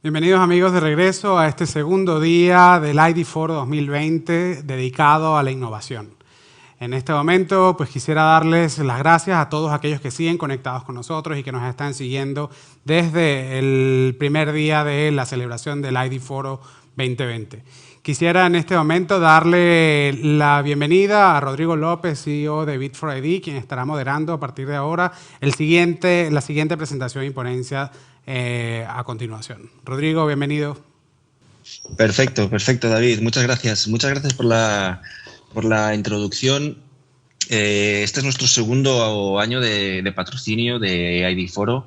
Bienvenidos amigos de regreso a este segundo día del ID Foro 2020 dedicado a la innovación. En este momento pues quisiera darles las gracias a todos aquellos que siguen conectados con nosotros y que nos están siguiendo desde el primer día de la celebración del ID Foro 2020. Quisiera en este momento darle la bienvenida a Rodrigo López, CEO de Bit4ID, quien estará moderando a partir de ahora la siguiente presentación y ponencia a continuación. Rodrigo, bienvenido. Perfecto, David. Muchas gracias. Muchas gracias por la introducción. Este es nuestro segundo año de patrocinio de ID Foro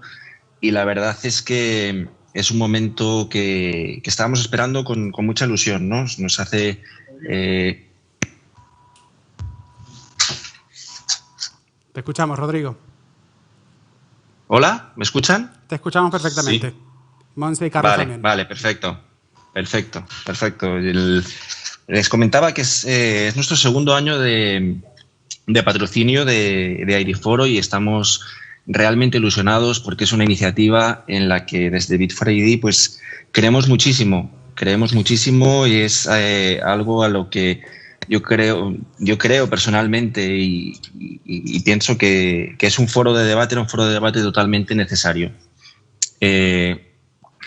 y la verdad es que es un momento que estábamos esperando con mucha ilusión, ¿no? Nos hace... Te escuchamos, Rodrigo. ¿Hola? ¿Me escuchan? Te escuchamos perfectamente. Sí. Monse y Carlos también. Vale, perfecto. Les comentaba que es nuestro segundo año de patrocinio de ID Foro y estamos realmente ilusionados porque es una iniciativa en la que desde Bit4ID pues creemos muchísimo y es algo a lo que yo creo personalmente y pienso que es un foro de debate totalmente necesario.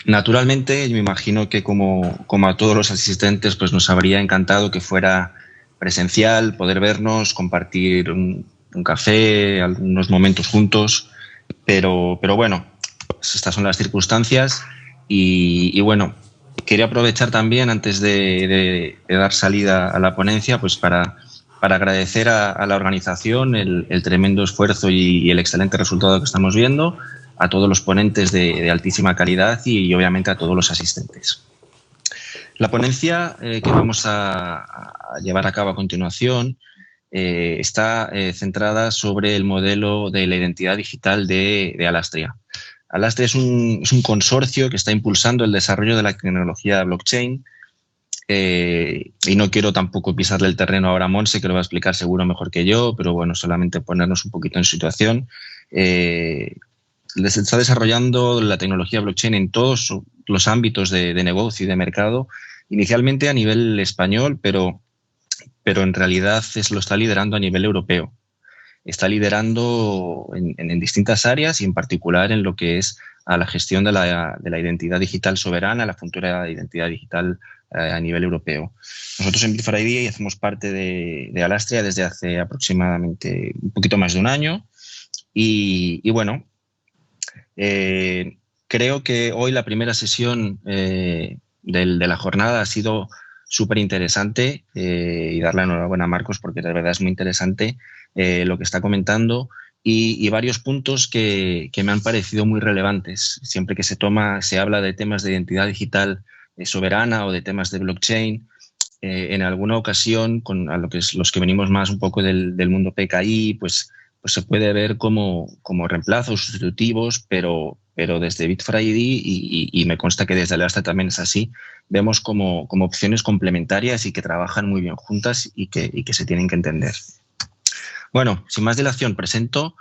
Naturalmente, me imagino que como a todos los asistentes pues nos habría encantado que fuera presencial, poder vernos, compartir un café, algunos momentos juntos, pero bueno, pues estas son las circunstancias y bueno, quería aprovechar también antes de dar salida a la ponencia pues para agradecer a la organización el tremendo esfuerzo y el excelente resultado que estamos viendo, a todos los ponentes de altísima calidad y obviamente a todos los asistentes. La ponencia que vamos a llevar a cabo a continuación está centrada sobre el modelo de la identidad digital de Alastria. Alastria es un consorcio que está impulsando el desarrollo de la tecnología blockchain y no quiero tampoco pisarle el terreno ahora a Monse, que lo va a explicar seguro mejor que yo, pero bueno, solamente ponernos un poquito en situación. Les está desarrollando la tecnología blockchain en todos los ámbitos de negocio y de mercado, inicialmente a nivel español, pero en realidad lo está liderando a nivel europeo. Está liderando en distintas áreas y en particular en lo que es a la gestión de la identidad digital soberana, la futura identidad digital a nivel europeo. Nosotros en Bit4ID hacemos parte de Alastria desde hace aproximadamente un poquito más de un año y bueno, creo que hoy la primera sesión de la jornada ha sido súper interesante y darle la enhorabuena a Marcos porque de verdad es muy interesante lo que está comentando y varios puntos que me han parecido muy relevantes. Siempre que se habla de temas de identidad digital soberana o de temas de blockchain, en alguna ocasión, a los que venimos más un poco del mundo PKI, pues se puede ver como reemplazos sustitutivos, pero desde Bit4ID y me consta que desde Alastria también es así, vemos como opciones complementarias y que trabajan muy bien juntas y que se tienen que entender. Bueno, sin más dilación, presento.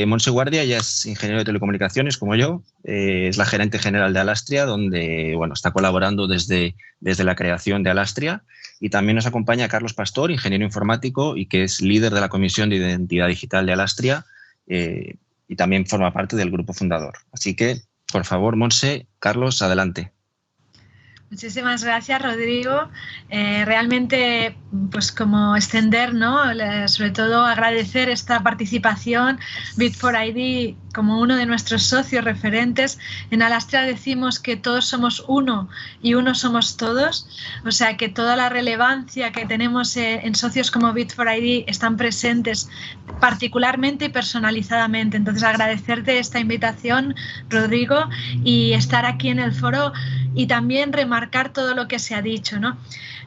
Monse Guardia, ella es ingeniero de telecomunicaciones como yo, es la gerente general de Alastria, donde bueno, está colaborando desde la creación de Alastria. Y también nos acompaña Carlos Pastor, ingeniero informático y que es líder de la Comisión de Identidad Digital de Alastria y también forma parte del grupo fundador. Así que, por favor, Monse, Carlos, adelante. Muchísimas gracias, Rodrigo. Realmente, pues como extender, ¿no? Sobre todo agradecer esta participación. Bit4ID, como uno de nuestros socios referentes, en Alastria decimos que todos somos uno y uno somos todos. O sea que toda la relevancia que tenemos en socios como Bit4ID están presentes particularmente y personalizadamente. Entonces, agradecerte esta invitación, Rodrigo, y estar aquí en el foro y también remarcar todo lo que se ha dicho, ¿no?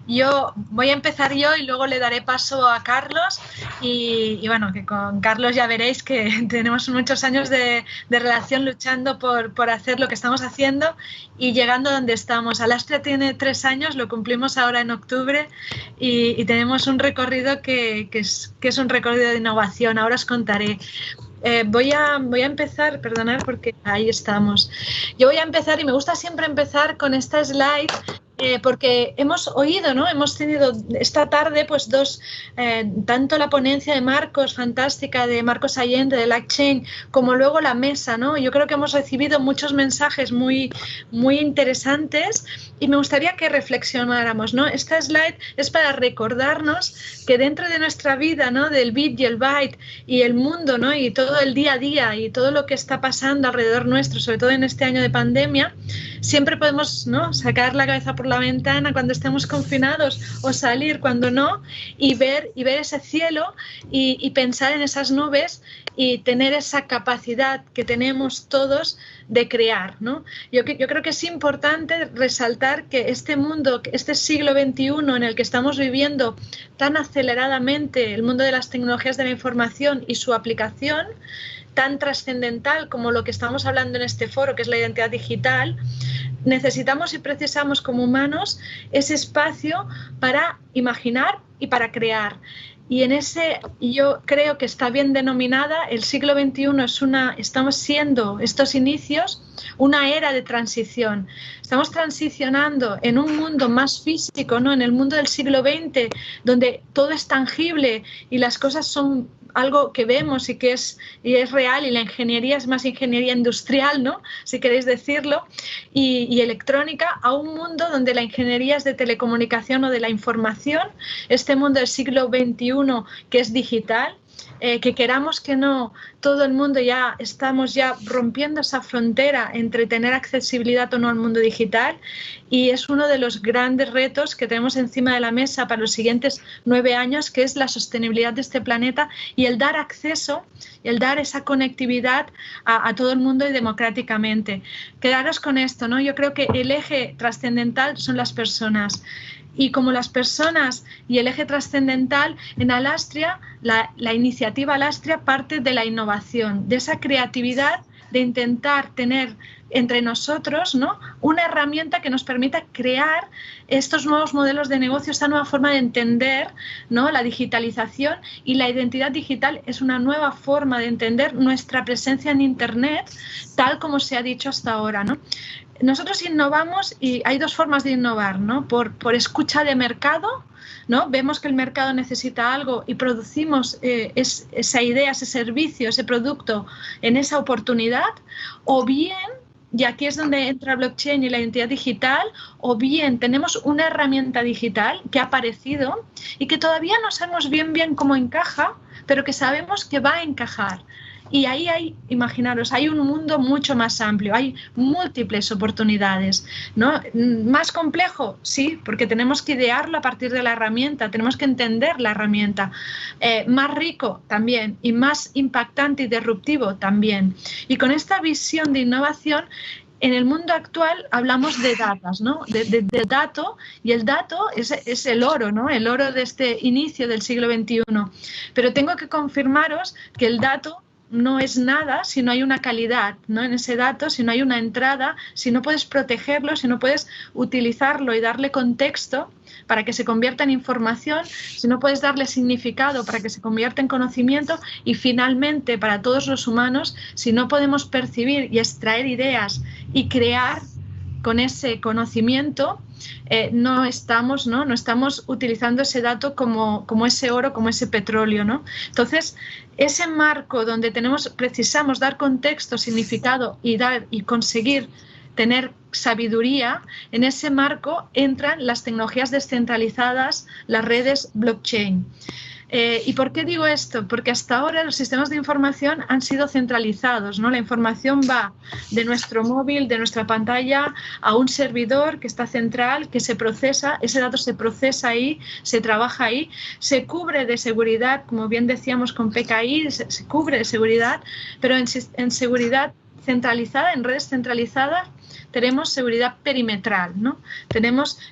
Yo voy a empezar yo y luego le daré paso a Carlos y bueno, que con Carlos ya veréis que tenemos muchos años de relación luchando por hacer lo que estamos haciendo y llegando a donde estamos. Alastria tiene 3 años, lo cumplimos ahora en octubre y tenemos un recorrido que es un recorrido de innovación, ahora os contaré. Voy a empezar, perdonad porque ahí estamos. Yo voy a empezar y me gusta siempre empezar con esta slide porque hemos oído, ¿no? Hemos tenido esta tarde pues tanto la ponencia de Marcos, fantástica, de Marcos Allende, de LangChain, como luego la mesa, ¿no? Yo creo que hemos recibido muchos mensajes muy interesantes y me gustaría que reflexionáramos, ¿no? Esta slide es para recordarnos que dentro de nuestra vida, ¿no? Del bit y el byte y el mundo, ¿no? Y todo el día a día y todo lo que está pasando alrededor nuestro, sobre todo en este año de pandemia, siempre podemos, ¿no? Sacar la cabeza por la ventana cuando estemos confinados o salir cuando no y ver ese cielo y pensar en esas nubes y tener esa capacidad que tenemos todos de crear, ¿no? Yo creo que es importante resaltar que este mundo, este siglo XXI en el que estamos viviendo tan aceleradamente, el mundo de las tecnologías de la información y su aplicación, tan trascendental como lo que estamos hablando en este foro, que es la identidad digital, necesitamos y precisamos como humanos ese espacio para imaginar y para crear. Y en ese, yo creo que está bien denominada, el siglo XXI estamos siendo estos inicios una era de transición. Estamos transicionando en un mundo más físico, ¿no? En el mundo del siglo XX, donde todo es tangible y las cosas son algo que vemos y es real, y la ingeniería es más ingeniería industrial, ¿no? Si queréis decirlo, y electrónica, a un mundo donde la ingeniería es de telecomunicación o de la información, este mundo del siglo XXI que es digital. Que queramos que no, todo el mundo estamos rompiendo esa frontera entre tener accesibilidad o no al mundo digital, y es uno de los grandes retos que tenemos encima de la mesa para los siguientes 9 años, que es la sostenibilidad de este planeta y el dar acceso, el dar esa conectividad a todo el mundo y democráticamente. Quedaros con esto, ¿no? Yo creo que el eje trascendental son las personas. Y como las personas y el eje trascendental, en Alastria, la iniciativa Alastria parte de la innovación, de esa creatividad, de intentar tener entre nosotros, ¿no? Una herramienta que nos permita crear estos nuevos modelos de negocio, esta nueva forma de entender, ¿no? La digitalización, y la identidad digital es una nueva forma de entender nuestra presencia en Internet, tal como se ha dicho hasta ahora, ¿no? Nosotros innovamos y hay 2 formas de innovar, ¿no? Por escucha de mercado, ¿no? Vemos que el mercado necesita algo y producimos esa idea, ese servicio, ese producto en esa oportunidad, o bien, y aquí es donde entra blockchain y la identidad digital, o bien tenemos una herramienta digital que ha aparecido y que todavía no sabemos bien cómo encaja, pero que sabemos que va a encajar. Y ahí imaginaros, hay un mundo mucho más amplio, hay múltiples oportunidades, ¿no? ¿Más complejo? Sí, porque tenemos que idearlo a partir de la herramienta, tenemos que entender la herramienta. Más rico también, y más impactante y disruptivo también. Y con esta visión de innovación, en el mundo actual hablamos de datos, ¿no? De dato, y el dato es el oro, ¿no? El oro de este inicio del siglo XXI. Pero tengo que confirmaros que el dato no es nada si no hay una calidad, ¿no? En ese dato, si no hay una entrada, si no puedes protegerlo, si no puedes utilizarlo y darle contexto para que se convierta en información, si no puedes darle significado para que se convierta en conocimiento, y finalmente para todos los humanos, si no podemos percibir y extraer ideas y crear con ese conocimiento, no estamos utilizando ese dato como ese oro, como ese petróleo, ¿no? Entonces, ese marco donde precisamos dar contexto, significado y conseguir tener sabiduría, en ese marco entran las tecnologías descentralizadas, las redes blockchain. ¿Y por qué digo esto? Porque hasta ahora los sistemas de información han sido centralizados, ¿no? La información va de nuestro móvil, de nuestra pantalla, a un servidor que está central, que se procesa, ese dato se procesa ahí, se trabaja ahí, se cubre de seguridad, como bien decíamos con PKI, se cubre de seguridad, pero en seguridad centralizada, en redes centralizadas, tenemos seguridad perimetral, ¿no?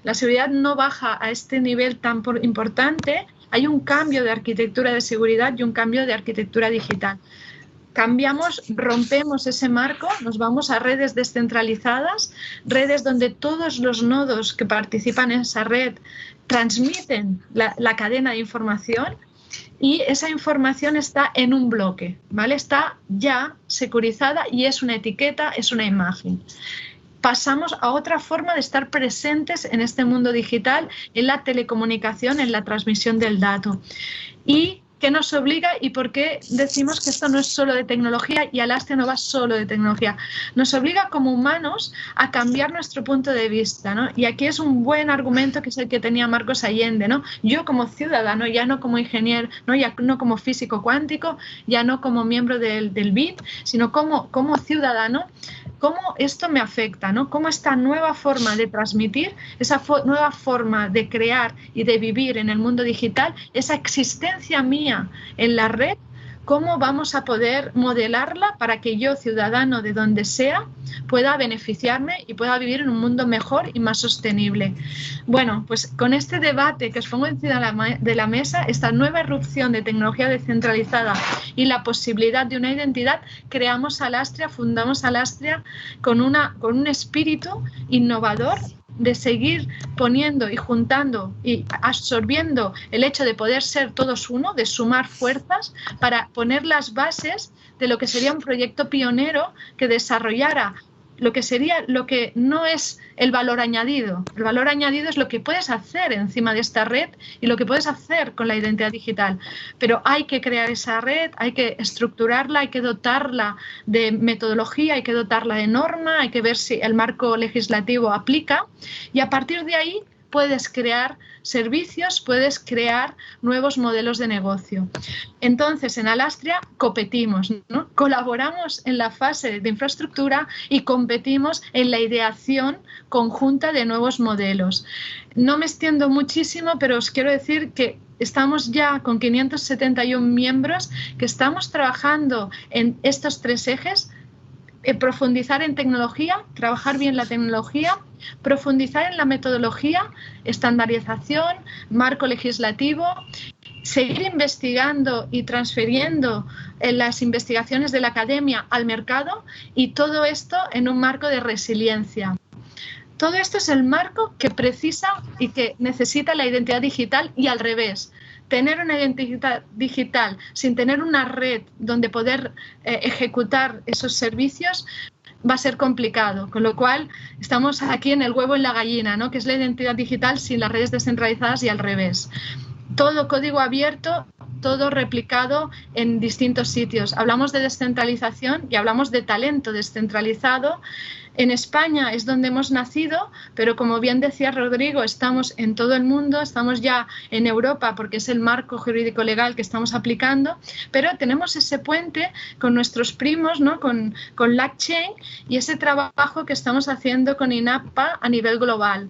La seguridad no baja a este nivel tan importante. Hay un cambio de arquitectura de seguridad y un cambio de arquitectura digital. Rompemos ese marco, nos vamos a redes descentralizadas, redes donde todos los nodos que participan en esa red transmiten la cadena de información, y esa información está en un bloque, ¿vale? Está ya securizada y es una etiqueta, es una imagen. Pasamos a otra forma de estar presentes en este mundo digital, en la telecomunicación, en la transmisión del dato. ¿Y qué nos obliga y por qué decimos que esto no es solo de tecnología y Alastria no va solo de tecnología? Nos obliga como humanos a cambiar nuestro punto de vista, ¿no? Y aquí es un buen argumento que es el que tenía Marcos Allende, ¿no? Yo como ciudadano, ya no como ingeniero, ¿no? Ya no como físico cuántico, ya no como miembro del BIT, sino como ciudadano, cómo esto me afecta, ¿no? Cómo esta nueva forma de transmitir, esa nueva forma de crear y de vivir en el mundo digital, esa existencia mía en la red, cómo vamos a poder modelarla para que yo, ciudadano de donde sea, pueda beneficiarme y pueda vivir en un mundo mejor y más sostenible. Bueno, pues con este debate que os pongo encima de la mesa, esta nueva irrupción de tecnología descentralizada y la posibilidad de una identidad, creamos Alastria, fundamos Alastria con un espíritu innovador de seguir poniendo y juntando y absorbiendo el hecho de poder ser todos uno, de sumar fuerzas para poner las bases de lo que sería un proyecto pionero que desarrollara lo que no es el valor añadido. El valor añadido es lo que puedes hacer encima de esta red y lo que puedes hacer con la identidad digital. Pero hay que crear esa red, hay que estructurarla, hay que dotarla de metodología, hay que dotarla de norma, hay que ver si el marco legislativo aplica y a partir de ahí puedes crear servicios, puedes crear nuevos modelos de negocio. Entonces, en Alastria competimos, ¿no? Colaboramos en la fase de infraestructura y competimos en la ideación conjunta de nuevos modelos. No me extiendo muchísimo, pero os quiero decir que estamos ya con 571 miembros que estamos trabajando en estos tres ejes: profundizar en tecnología, trabajar bien la tecnología, profundizar en la metodología, estandarización, marco legislativo, seguir investigando y transfiriendo las investigaciones de la academia al mercado y todo esto en un marco de resiliencia. Todo esto es el marco que precisa y que necesita la identidad digital y al revés. Tener una identidad digital sin tener una red donde poder ejecutar esos servicios va a ser complicado, con lo cual estamos aquí en el huevo y la gallina, ¿no? Que es la identidad digital sin las redes descentralizadas y al revés. Todo código abierto, todo replicado en distintos sitios. Hablamos de descentralización y hablamos de talento descentralizado. En España es donde hemos nacido, pero como bien decía Rodrigo, estamos en todo el mundo, estamos ya en Europa porque es el marco jurídico legal que estamos aplicando, pero tenemos ese puente con nuestros primos, ¿no? con LACchain y ese trabajo que estamos haciendo con INAPA a nivel global.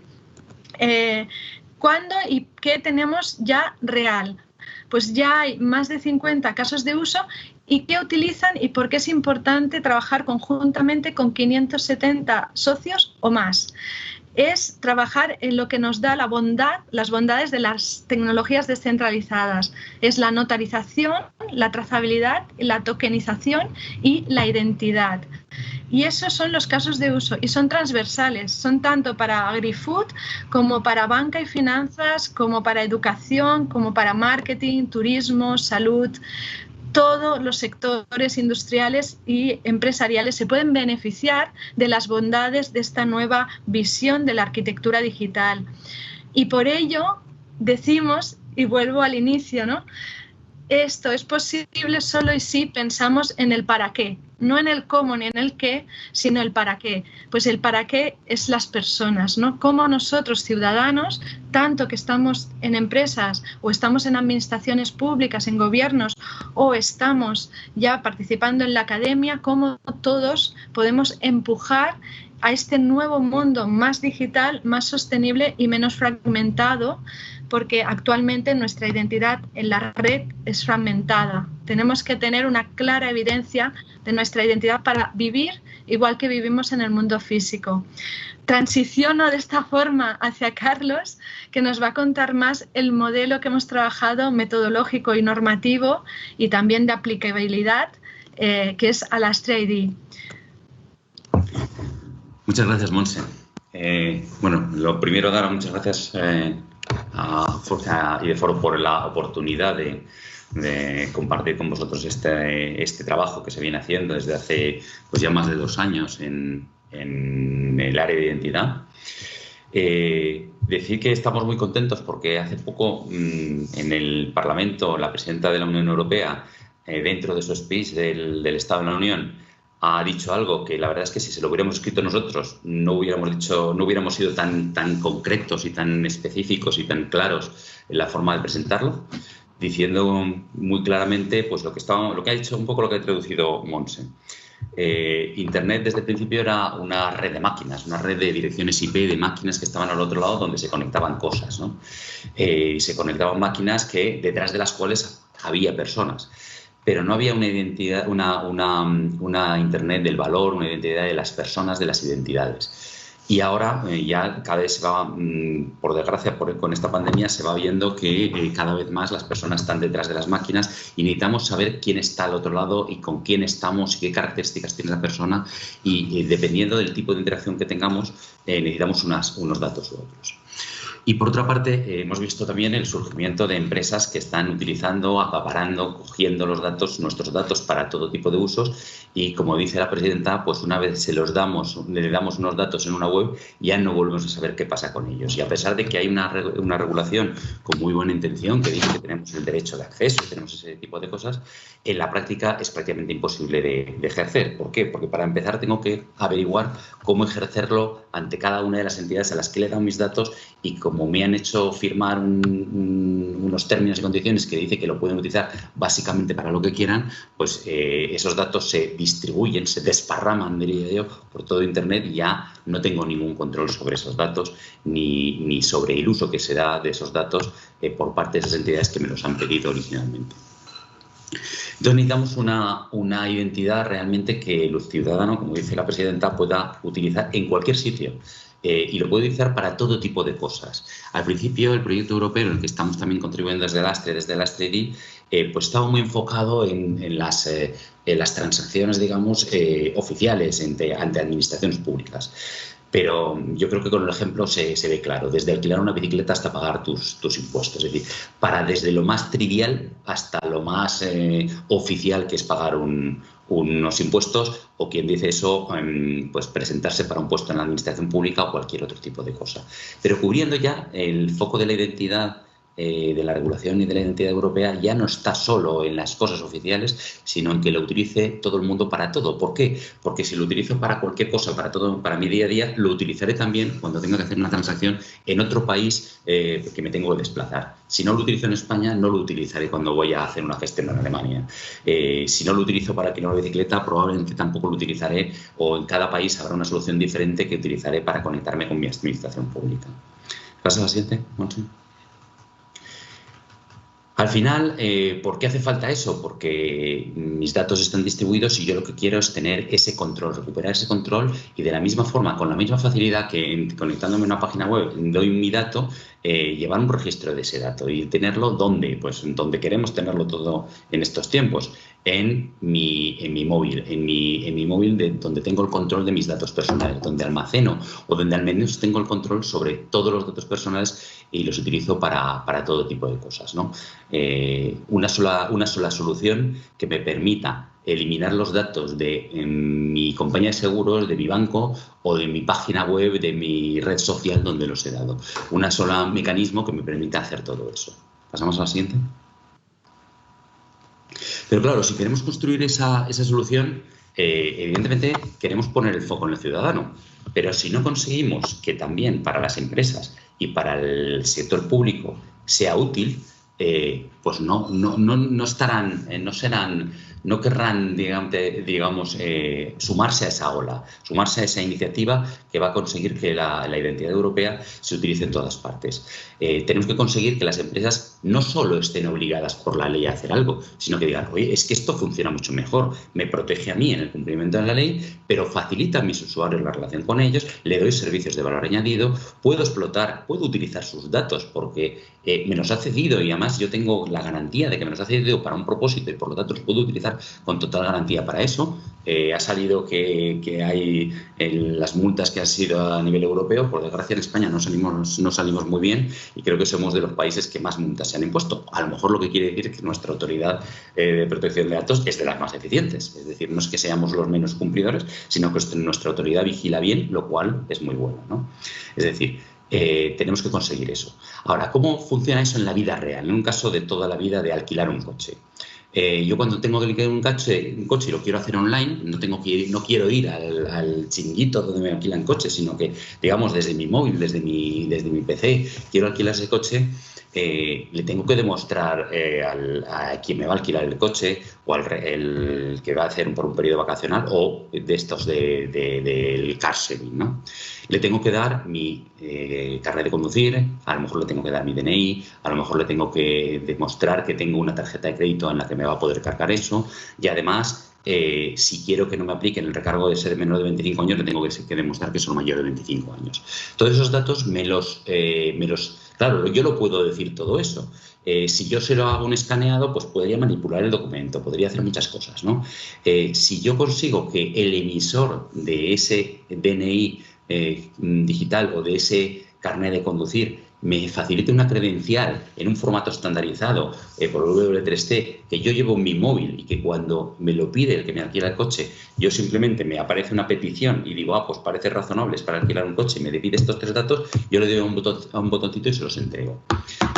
¿Cuándo y qué tenemos ya real? Pues ya hay más de 50 casos de uso. ¿Y qué utilizan y por qué es importante trabajar conjuntamente con 570 socios o más? Es trabajar en lo que nos da las bondades de las tecnologías descentralizadas. Es la notarización, la trazabilidad, la tokenización y la identidad. Y esos son los casos de uso y son transversales, son tanto para agri-food como para banca y finanzas, como para educación, como para marketing, turismo, salud. Todos los sectores industriales y empresariales se pueden beneficiar de las bondades de esta nueva visión de la arquitectura digital. Y por ello decimos, y vuelvo al inicio, ¿no? Esto es posible solo y si pensamos en el para qué, no en el cómo ni en el qué, sino el para qué. Pues el para qué es las personas, ¿no? Cómo nosotros, ciudadanos, tanto que estamos en empresas o estamos en administraciones públicas, en gobiernos o estamos ya participando en la academia, cómo todos podemos empujar a este nuevo mundo más digital, más sostenible y menos fragmentado, porque actualmente nuestra identidad en la red es fragmentada. Tenemos que tener una clara evidencia de nuestra identidad para vivir igual que vivimos en el mundo físico. Transiciono de esta forma hacia Carlos, que nos va a contar más el modelo que hemos trabajado metodológico y normativo y también de aplicabilidad, que es Alastria ID. Muchas gracias, Montse. Bueno, lo primero, dar muchas gracias y de Foro por la oportunidad de compartir con vosotros este trabajo que se viene haciendo desde hace pues ya más de 2 años en el área de identidad. Decir que estamos muy contentos porque hace poco en el Parlamento la presidenta de la Unión Europea, dentro de su speech del Estado de la Unión, ha dicho algo que la verdad es que si se lo hubiéramos escrito nosotros no hubiéramos sido tan concretos y tan específicos y tan claros en la forma de presentarlo, diciendo muy claramente pues lo que ha dicho, un poco lo que ha traducido Montse. Internet desde el principio era una red de máquinas, una red de direcciones IP de máquinas que estaban al otro lado donde se conectaban cosas, ¿no? Se conectaban máquinas que detrás de las cuales había personas, pero no había una identidad, una Internet del valor, una identidad de las personas, de las identidades. Y ahora ya cada vez se va, por desgracia, con esta pandemia se va viendo que cada vez más las personas están detrás de las máquinas y necesitamos saber quién está al otro lado y con quién estamos y qué características tiene la persona y dependiendo del tipo de interacción que tengamos necesitamos unos datos u otros. Y por otra parte, hemos visto también el surgimiento de empresas que están utilizando, acaparando, cogiendo nuestros datos para todo tipo de usos y, como dice la presidenta, pues una vez le damos unos datos en una web, ya no volvemos a saber qué pasa con ellos. Y a pesar de que hay una regulación con muy buena intención que dice que tenemos el derecho de acceso, tenemos ese tipo de cosas, en la práctica es prácticamente imposible de ejercer. ¿Por qué? Porque para empezar tengo que averiguar cómo ejercerlo ante cada una de las entidades a las que le he dado mis datos y como me han hecho firmar unos términos y condiciones que dice que lo pueden utilizar básicamente para lo que quieran, pues esos datos se distribuyen, se desparraman, diría yo, por todo Internet y ya no tengo ningún control sobre esos datos ni sobre el uso que se da de esos datos por parte de esas entidades que me los han pedido originalmente. Entonces necesitamos una identidad realmente que el ciudadano, como dice la presidenta, pueda utilizar en cualquier sitio. Y lo puede utilizar para todo tipo de cosas. Al principio, el proyecto europeo, en el que estamos también contribuyendo desde Lastre ID, pues estaba muy enfocado en las transacciones, digamos, oficiales ante administraciones públicas. Pero yo creo que con el ejemplo se ve claro, desde alquilar una bicicleta hasta pagar tus impuestos. Es decir, desde lo más trivial hasta lo más oficial, que es pagar unos impuestos, o quien dice eso, pues presentarse para un puesto en la administración pública o cualquier otro tipo de cosa. Pero cubriendo ya el foco de la identidad, de la regulación y de la identidad europea, ya no está solo en las cosas oficiales, sino en que lo utilice todo el mundo para todo. ¿Por qué? Porque si lo utilizo para cualquier cosa, para mi día a día, lo utilizaré también cuando tenga que hacer una transacción en otro país que me tengo que desplazar. Si no lo utilizo en España, no lo utilizaré cuando voy a hacer una gestión en Alemania. Si no lo utilizo para alquilar una bicicleta, probablemente tampoco lo utilizaré, o en cada país habrá una solución diferente que utilizaré para conectarme con mi administración pública. ¿Pasa a la siguiente, Monse? Al final, ¿por qué hace falta eso? Porque mis datos están distribuidos y yo lo que quiero es tener ese control, recuperar ese control y de la misma forma, con la misma facilidad que conectándome a una página web doy mi dato, llevar un registro de ese dato y tenerlo ¿dónde? Pues donde queremos tenerlo todo en estos tiempos, en mi móvil, en mi móvil donde tengo el control de mis datos personales, donde almaceno o donde al menos tengo el control sobre todos los datos personales y los utilizo para todo tipo de cosas, ¿no? Una sola solución que me permita eliminar los datos de mi compañía de seguros, de mi banco o de mi página web, de mi red social donde los he dado. Una sola mecanismo que me permita hacer todo eso. ¿Pasamos a la siguiente? Pero claro, si queremos construir esa solución, evidentemente queremos poner el foco en el ciudadano. Pero si no conseguimos que también para las empresas y para el sector público sea útil, pues no querrán, digamos, sumarse a esa ola, sumarse a esa iniciativa que va a conseguir que la identidad europea se utilice en todas partes. Tenemos que conseguir que las empresas no solo estén obligadas por la ley a hacer algo, sino que digan, oye, es que esto funciona mucho mejor, me protege a mí en el cumplimiento de la ley, pero facilita a mis usuarios la relación con ellos, le doy servicios de valor añadido, puedo utilizar sus datos porque me los ha cedido y además además yo tengo la garantía de que me los ha cedido para un propósito y por lo tanto los puedo utilizar con total garantía para eso. Ha salido que hay las multas que han sido a nivel europeo. Por desgracia en España no salimos muy bien y creo que somos de los países que más multas se han impuesto. A lo mejor lo que quiere decir que nuestra autoridad de protección de datos es de las más eficientes. Es decir, no es que seamos los menos cumplidores, sino que nuestra autoridad vigila bien, lo cual es muy bueno, ¿no? Es decir, tenemos que conseguir eso. Ahora, ¿cómo funciona eso en la vida real? En un caso de toda la vida de alquilar un coche. Yo cuando tengo que alquilar un coche y lo quiero hacer online, no quiero ir al chinguito donde me alquilan coches, sino que, digamos, desde mi móvil, desde mi PC, quiero alquilar ese coche. Le tengo que demostrar a quien me va a alquilar el coche o el que va a hacer por un periodo vacacional o de estos del car sharing, ¿no? Le tengo que dar mi carnet de conducir, a lo mejor le tengo que dar mi DNI, a lo mejor le tengo que demostrar que tengo una tarjeta de crédito en la que me va a poder cargar eso y además si quiero que no me apliquen el recargo de ser menor de 25 años, le tengo que demostrar que son mayor de 25 años. Todos esos datos claro, yo lo puedo decir todo eso. Si yo se lo hago un escaneado, pues podría manipular el documento, podría hacer muchas cosas, ¿no? Si yo consigo que el emisor de ese DNI digital o de ese carnet de conducir me facilite una credencial en un formato estandarizado por W3C que yo llevo en mi móvil y que cuando me lo pide el que me alquila el coche, yo simplemente me aparece una petición y digo, pues parece razonable, es para alquilar un coche y me pide estos 3 datos, yo le doy a un botoncito y se los entrego.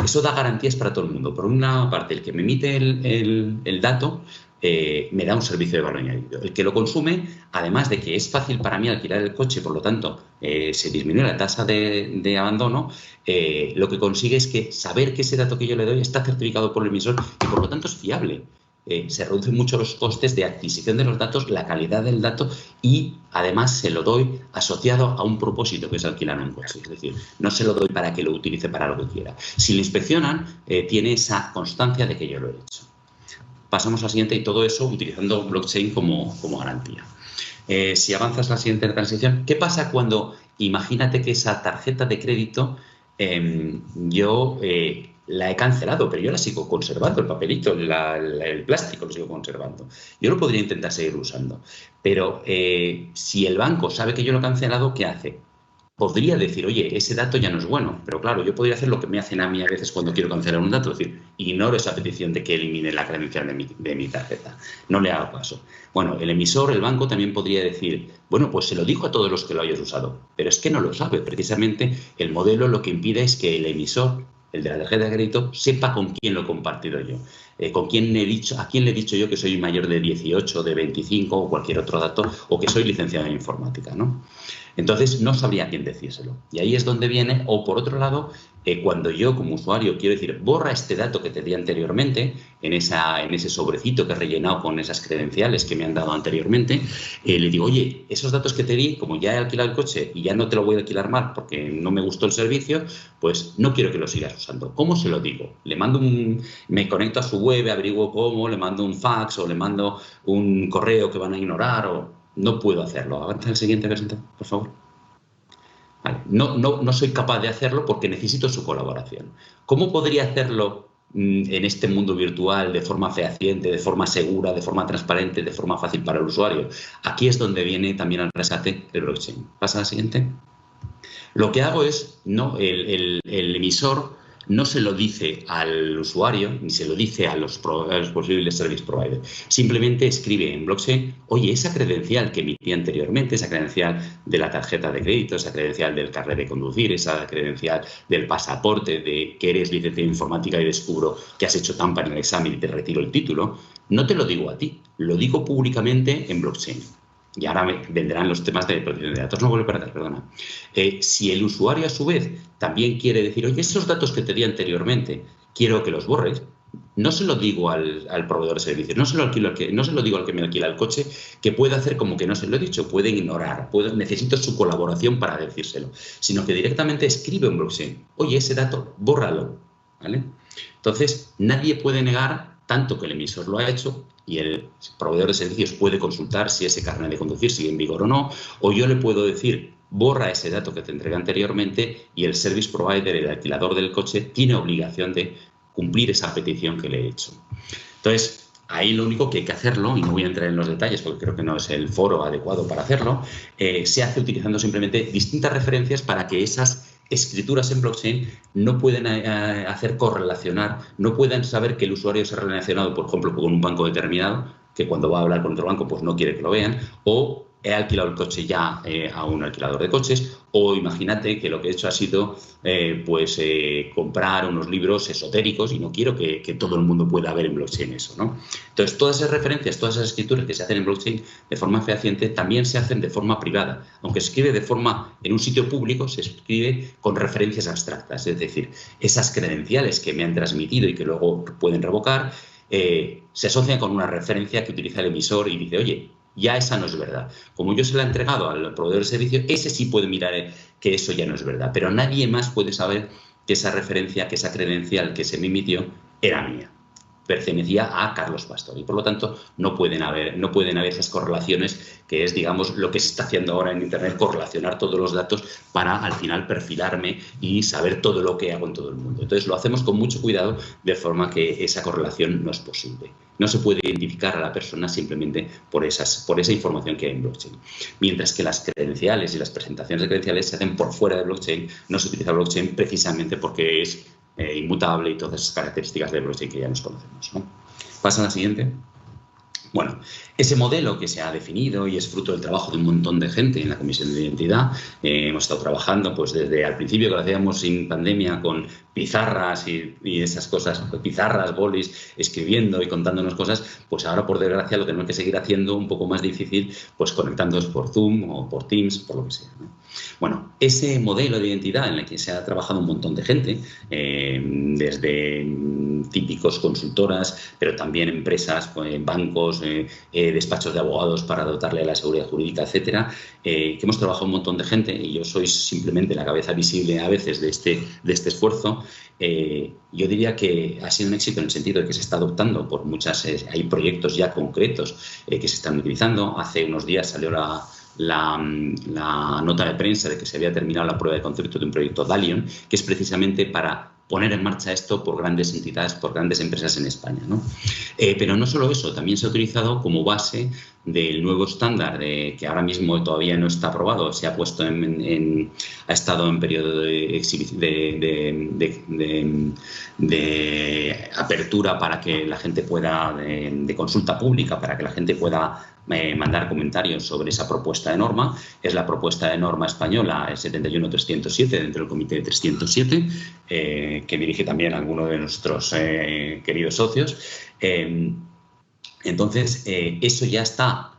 Eso da garantías para todo el mundo. Por una parte, el que me emite el dato me da un servicio de valor añadido. El que lo consume, además de que es fácil para mí alquilar el coche, por lo tanto, se disminuye la tasa de abandono, lo que consigue es que saber que ese dato que yo le doy está certificado por el emisor y por lo tanto es fiable. Se reducen mucho los costes de adquisición de los datos, la calidad del dato y además se lo doy asociado a un propósito que es alquilar un coche. Es decir, no se lo doy para que lo utilice para lo que quiera. Si lo inspeccionan, tiene esa constancia de que yo lo he hecho. Pasamos a la siguiente y todo eso utilizando blockchain como garantía. Si avanzas a la siguiente transición, ¿qué pasa cuando, imagínate que esa tarjeta de crédito yo la he cancelado, pero yo la sigo conservando, el papelito, el plástico lo sigo conservando. Yo lo podría intentar seguir usando, pero si el banco sabe que yo lo he cancelado, ¿qué hace? Podría decir, oye, ese dato ya no es bueno, pero claro, yo podría hacer lo que me hacen a mí a veces cuando quiero cancelar un dato, es decir, ignoro esa petición de que elimine la credencial de mi tarjeta, no le hago caso. Bueno, el emisor, el banco, también podría decir, bueno, pues se lo digo a todos los que lo hayas usado, pero es que no lo sabe. Precisamente el modelo lo que impide es que el emisor, el de la tarjeta de crédito, sepa con quién lo he compartido yo, a quién le he dicho yo que soy mayor de 18, de 25 o cualquier otro dato, o que soy licenciado en informática, ¿no? Entonces no sabría a quién decírselo. Y ahí es donde viene, o por otro lado, cuando yo como usuario quiero decir, borra este dato que te di anteriormente, en ese sobrecito que he rellenado con esas credenciales que me han dado anteriormente, le digo, oye, esos datos que te di, como ya he alquilado el coche y ya no te lo voy a alquilar más porque no me gustó el servicio, pues no quiero que lo sigas usando. ¿Cómo se lo digo? Le mando me conecto a su web, averiguo cómo, le mando un fax o le mando un correo que van a ignorar o... No puedo hacerlo. Avanza el siguiente, por favor. Vale. No soy capaz de hacerlo porque necesito su colaboración. ¿Cómo podría hacerlo en este mundo virtual de forma fehaciente, de forma segura, de forma transparente, de forma fácil para el usuario? Aquí es donde viene también al rescate el blockchain. ¿Pasa a la siguiente? Lo que hago es, el emisor no se lo dice al usuario ni se lo dice a los posibles service providers. Simplemente escribe en blockchain, oye, esa credencial que emití anteriormente, esa credencial de la tarjeta de crédito, esa credencial del carnet de conducir, esa credencial del pasaporte, de que eres licenciado en informática y descubro que has hecho trampa en el examen y te retiro el título, no te lo digo a ti, lo digo públicamente en blockchain. Y ahora vendrán los temas de protección de datos. No vuelvo para atrás, perdona. Si el usuario, a su vez, también quiere decir, oye, esos datos que te di anteriormente, quiero que los borres, no se lo digo al proveedor de servicios, no se lo digo al que me alquila el coche, que puede hacer como que no se lo he dicho, puede ignorar, necesito su colaboración para decírselo, sino que directamente escribe en blockchain, oye, ese dato, bórralo, ¿vale? Entonces, nadie puede negar tanto que el emisor lo ha hecho y el proveedor de servicios puede consultar si ese carnet de conducir sigue en vigor o no, o yo le puedo decir, borra ese dato que te entregué anteriormente y el service provider, el alquilador del coche, tiene obligación de cumplir esa petición que le he hecho. Entonces, ahí lo único que hay que hacerlo, y no voy a entrar en los detalles porque creo que no es el foro adecuado para hacerlo, se hace utilizando simplemente distintas referencias para que esas escrituras en blockchain no pueden hacer correlacionar, no puedan saber que el usuario se ha relacionado, por ejemplo, con un banco determinado, que cuando va a hablar con otro banco pues no quiere que lo vean, o he alquilado el coche ya a un alquilador de coches, o imagínate que lo que he hecho ha sido comprar unos libros esotéricos y no quiero que todo el mundo pueda ver en blockchain eso, ¿no? Entonces, todas esas referencias, todas esas escrituras que se hacen en blockchain de forma fehaciente también se hacen de forma privada. Aunque se escribe de forma en un sitio público, se escribe con referencias abstractas, es decir, esas credenciales que me han transmitido y que luego pueden revocar, se asocian con una referencia que utiliza el emisor y dice, oye, ya esa no es verdad. Como yo se la he entregado al proveedor de servicio, ese sí puede mirar que eso ya no es verdad. Pero nadie más puede saber que esa referencia, que esa credencial que se me emitió era mía. Pertenecía a Carlos Pastor y por lo tanto no pueden haber esas correlaciones que es, digamos, lo que se está haciendo ahora en Internet, correlacionar todos los datos para al final perfilarme y saber todo lo que hago en todo el mundo. Entonces lo hacemos con mucho cuidado de forma que esa correlación no es posible. No se puede identificar a la persona simplemente por esa información que hay en blockchain. Mientras que las credenciales y las presentaciones de credenciales se hacen por fuera de blockchain, no se utiliza blockchain precisamente porque es inmutable y todas esas características de blockchain que ya nos conocemos, ¿no? Pasa a la siguiente. Bueno, ese modelo que se ha definido y es fruto del trabajo de un montón de gente en la Comisión de Identidad, hemos estado trabajando pues desde al principio que lo hacíamos sin pandemia con pizarras y esas cosas, pizarras, bolis, escribiendo y contándonos cosas, pues ahora por desgracia lo tenemos que seguir haciendo un poco más difícil, pues conectándonos por Zoom o por Teams, por lo que sea, ¿no? Bueno, ese modelo de identidad en el que se ha trabajado un montón de gente, desde típicos consultoras, pero también empresas, bancos, despachos de abogados para dotarle de la seguridad jurídica, etcétera, que hemos trabajado un montón de gente y yo soy simplemente la cabeza visible a veces de este esfuerzo. Yo diría que ha sido un éxito en el sentido de que se está adoptando por muchas, hay proyectos ya concretos que se están utilizando. Hace unos días salió la nota de prensa de que se había terminado la prueba de concepto de un proyecto Dalion, que es precisamente para poner en marcha esto por grandes entidades, por grandes empresas en España, ¿no? Pero no solo eso, también se ha utilizado como base del nuevo estándar que ahora mismo todavía no está aprobado, se ha puesto ha estado en periodo de apertura para que la gente pueda, de consulta pública, para que la gente pueda mandar comentarios sobre esa propuesta de norma. Es la propuesta de norma española, el 71307, dentro del Comité de 307, que dirige también alguno de nuestros queridos socios. Entonces, eso ya está.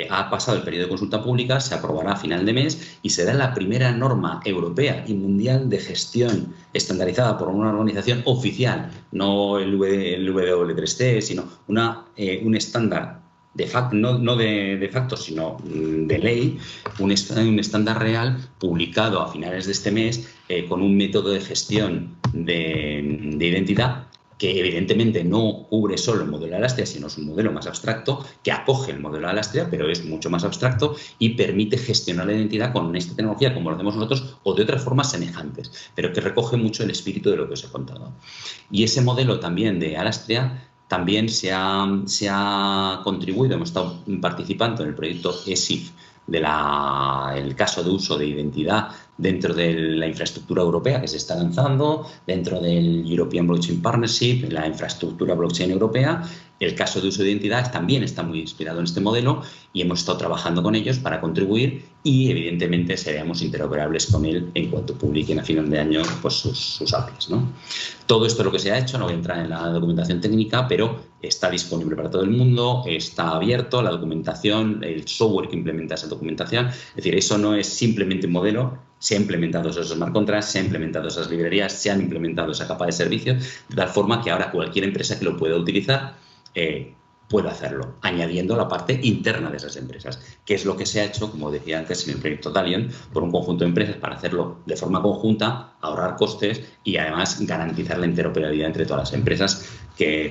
Ha pasado el periodo de consulta pública, se aprobará a final de mes y será la primera norma europea y mundial de gestión estandarizada por una organización oficial, no el W3C, sino un estándar de facto, no de facto, sino de ley, un estándar real publicado a finales de este mes con un método de gestión de identidad que evidentemente no cubre solo el modelo de Alastria, sino es un modelo más abstracto que acoge el modelo de Alastria, pero es mucho más abstracto y permite gestionar la identidad con esta tecnología como lo hacemos nosotros o de otras formas semejantes, pero que recoge mucho el espíritu de lo que os he contado. Y ese modelo también de Alastria también se ha contribuido, hemos estado participando en el proyecto ESIF, el caso de uso de identidad dentro de la infraestructura europea que se está lanzando, dentro del European Blockchain Partnership, la infraestructura blockchain europea. El caso de uso de identidad también está muy inspirado en este modelo y hemos estado trabajando con ellos para contribuir y evidentemente seremos interoperables con él en cuanto publiquen a final de año pues, sus APIs, ¿no? Todo esto es lo que se ha hecho, no voy a entrar en la documentación técnica, pero está disponible para todo el mundo, está abierto, la documentación, el software que implementa esa documentación, es decir, eso no es simplemente un modelo, se han implementado esos smart contracts, se han implementado esas librerías, se han implementado esa capa de servicios, de tal forma que ahora cualquier empresa que lo pueda utilizar puede hacerlo, añadiendo la parte interna de esas empresas, que es lo que se ha hecho, como decía antes, en el proyecto Dalion, por un conjunto de empresas para hacerlo de forma conjunta, ahorrar costes y además garantizar la interoperabilidad entre todas las empresas